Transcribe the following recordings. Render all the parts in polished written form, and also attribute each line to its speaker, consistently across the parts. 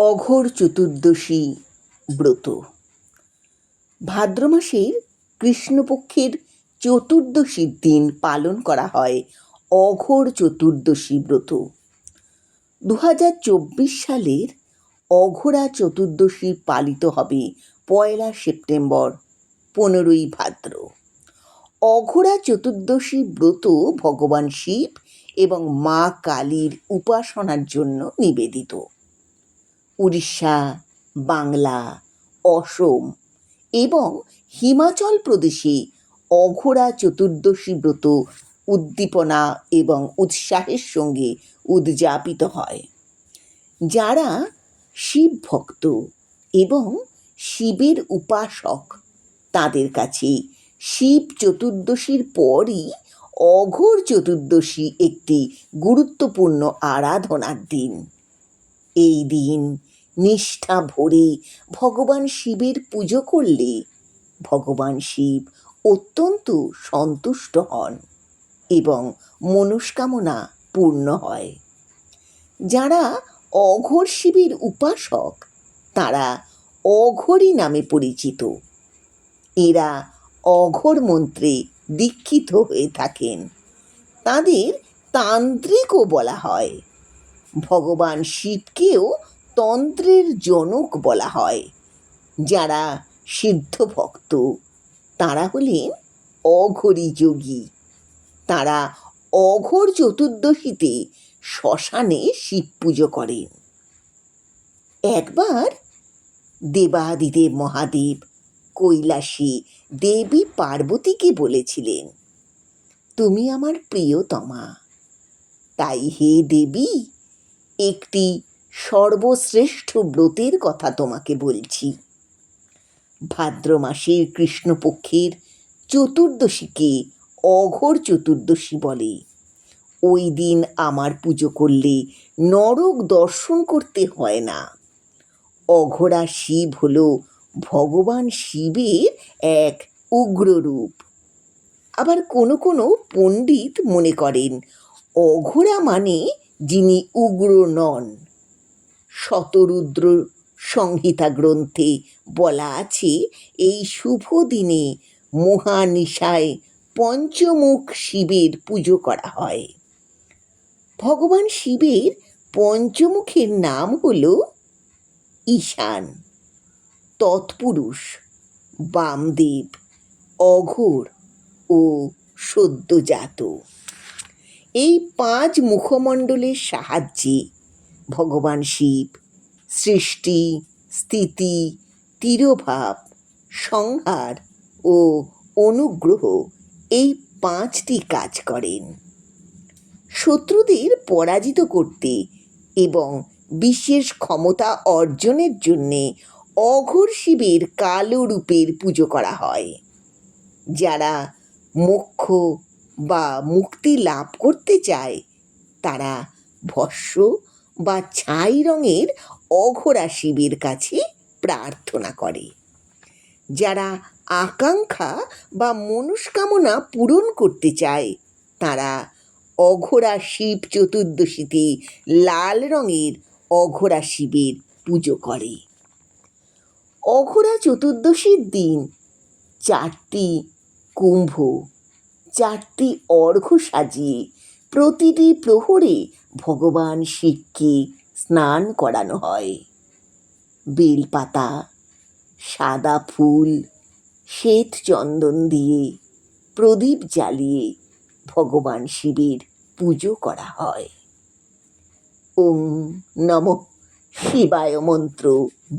Speaker 1: অঘোর চতুর্দশী ব্রত ভাদ্র মাসের কৃষ্ণপক্ষের চতুর্দশীর দিন পালন করা হয় অঘোর চতুর্দশী ব্রত। 2024 সালের অঘোরা চতুর্দশী পালিত হবে 1 সেপ্টেম্বর 15ই ভাদ্র। অঘোরা চতুর্দশী ব্রত ভগবান শিব এবং মা কালীর উপাসনার জন্য নিবেদিত। উড়িষ্যা, বাংলা, অসম এবং হিমাচল প্রদেশে অঘোরা চতুর্দশী ব্রত উদ্দীপনা এবং উৎসাহের সঙ্গে উদযাপিত হয়। যারা শিব ভক্ত এবং শিবের উপাসক তাদের কাছে শিব চতুর্দশীর পরই অঘোর চতুর্দশী একটি গুরুত্বপূর্ণ আরাধনার দিন। এই দিন নিষ্ঠা ভরে ভগবান শিবের পুজো করলে ভগবান শিব অত্যন্ত সন্তুষ্ট হন এবং মনস্কামনা পূর্ণ হয়। যারা অঘোর শিবের উপাসক তারা অঘোরী নামে পরিচিত। এরা অঘোর মন্ত্রে দীক্ষিত হয়ে থাকেন। তাদের তান্ত্রিকও বলা হয়। ভগবান শিবকেও তন্ত্রের জনক বলা হয়। যারা সিদ্ধ ভক্ত তারা হলেন অঘোরী যোগী। তারা অঘোর চতুর্দশীতে শ্মশানে শিব পুজো করেন। একবার দেবাদিদেব মহাদেব কৈলাসে দেবী পার্বতীকে বলেছিলেন, তুমি আমার প্রিয়তমা, তাই হে দেবী একটি সর্বশ্রেষ্ঠ ব্রতের কথা তোমাকে বলছি। ভাদ্র মাসের কৃষ্ণপক্ষের চতুর্দশীকে অঘোর চতুর্দশী বলে। ওই দিন আমার পুজো করলে নরক দর্শন করতে হয় না। অঘোরা শিব হল ভগবান শিবের এক উগ্র রূপ। আবার কোনো কোনো পণ্ডিত মনে করেন অঘোরা মানে যিনি উগ্র নন। শতরুদ্র সংহিতা গ্রন্থে বলা আছে এই শুভ দিনে মহানিশায় পঞ্চমুখ শিবের পুজো করা হয়। ভগবান শিবের পঞ্চমুখের নাম হল ঈশান, তৎপুরুষ, বামদেব, অঘোর ও সদ্যোজাত। এই 5 মুখমণ্ডলের সাহায্যে ভগবান শিব সৃষ্টি, স্থিতি, তিরোভাব, সংহার ও অনুগ্রহ এই 5টি কাজ করেন। শত্রুদের পরাজিত করতে এবং বিশেষ ক্ষমতা অর্জনের জন্যে অঘোর শিবের কালো রূপের পুজো করা হয়। যারা মোক্ষ বা মুক্তি লাভ করতে চায় তারা ভস্ম বা ছাই রঙের অঘোরা শিবের কাছে প্রার্থনা করে। যারা আকাঙ্ক্ষা বা মনস্কামনা পূরণ করতে চায় তারা অঘোরা শিব চতুর্দশীতে লাল রঙের অঘোরা শিবের পুজো করে। অঘোরা চতুর্দশীর দিন 4টি কুম্ভ, 4টি অর্ঘ্য সাজিয়ে প্রতিটি প্রহরে ভগবান শিবকে স্নান করানো হয়। বেলপাতা, সাদা ফুল, শ্বেত চন্দন দিয়ে প্রদীপ জ্বালিয়ে ভগবান শিবের পুজো করা হয়। ওম নমঃ শিবায় মন্ত্র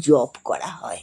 Speaker 1: জপ করা হয়।